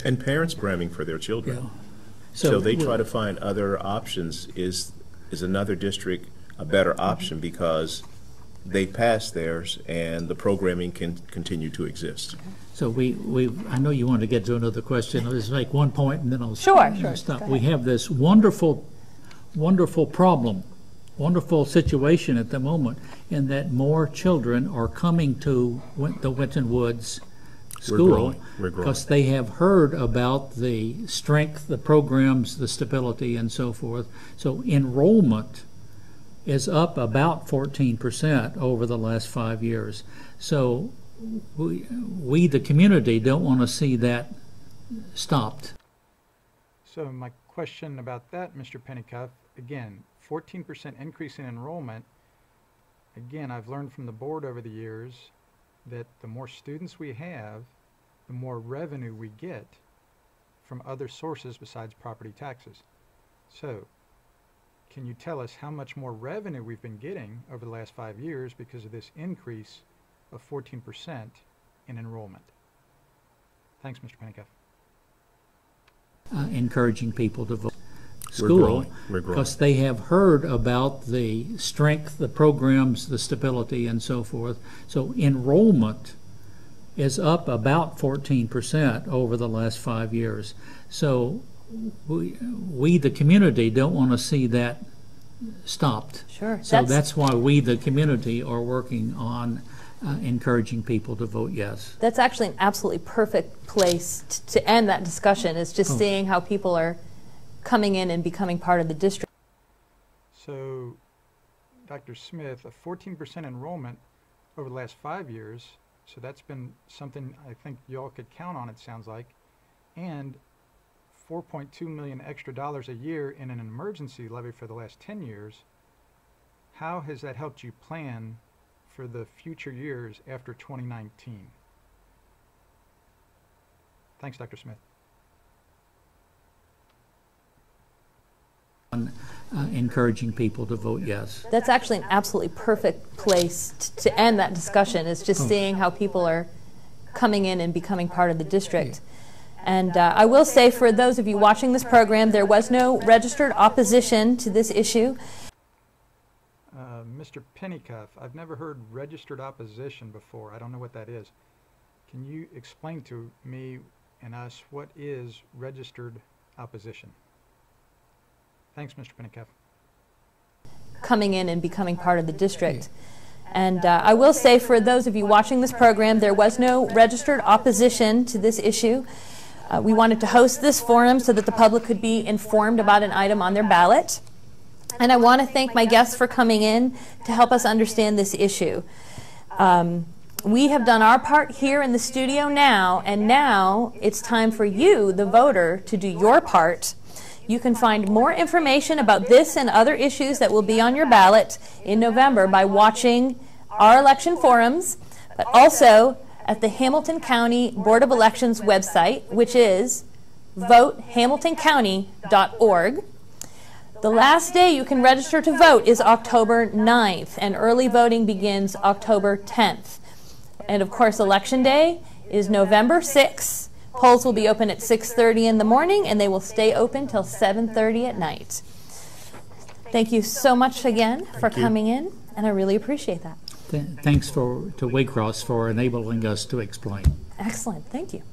And parents cramming for their children. Yeah. So they try to find other options. Is another district a better option because they passed theirs and the programming can continue to exist? So I know you want to get to another question. I'll just make one point and then I'll Sure. stop. We have this wonderful problem, wonderful situation at the moment in that more children are coming to the Winton Woods school because they have heard about the strength, the programs, the stability, and so forth. So enrollment is up about 14% over the last 5 years. So we the community, don't want to see that stopped. So my question about that, Mr. Pennycuff, again, 14% increase in enrollment. Again, I've learned from the board over the years that the more students we have, the more revenue we get from other sources besides property taxes. So, can you tell us how much more revenue we've been getting over the last 5 years because of this increase of 14% in enrollment? Thanks, Mr. Pennycuff. Encouraging people to vote school because they have heard about the strength, the programs, the stability, and so forth. So enrollment is up about 14% over the last 5 years. So we the community, don't want to see that stopped. Sure. So that's why we the community are working on encouraging people to vote yes. That's actually an absolutely perfect place to end that discussion, is just seeing how people are coming in and becoming part of the district. So, Dr. Smith, a 14% enrollment over the last 5 years, so that's been something I think y'all could count on, it sounds like, and $4.2 million extra dollars a year in an emergency levy for the last 10 years. How has that helped you plan for the future years after 2019? Thanks, Dr. Smith. Encouraging people to vote yes. That's actually an absolutely perfect place to end that discussion, is just seeing how people are coming in and becoming part of the district. And I will say, for those of you watching this program, there was no registered opposition to this issue. Mr. Pennycuff, I've never heard registered opposition before. I don't know what that is. Can you explain to me and us what is registered opposition? Thanks, Mr. Pennycuff. Coming in and becoming part of the district. And I will say, for those of you watching this program, there was no registered opposition to this issue. We wanted to host this forum so that the public could be informed about an item on their ballot. And I want to thank my guests for coming in to help us understand this issue. We have done our part here in the studio now, and now it's time for you, the voter, to do your part. You can find more information about this and other issues that will be on your ballot in November by watching our election forums, but also at the Hamilton County Board of Elections website, which is votehamiltoncounty.org. The last day you can register to vote is October 9th, and early voting begins October 10th. And of course, Election Day is November 6th. Polls will be open at 6:30 in the morning, and they will stay open till 7:30 at night. Thank you so much again for coming in, and I really appreciate that. Thanks to Waycross for enabling us to explain. Excellent. Thank you.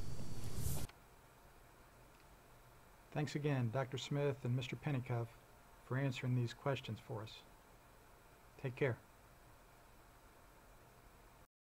Thanks again, Dr. Smith and Mr. Pennycuff, for answering these questions for us. Take care.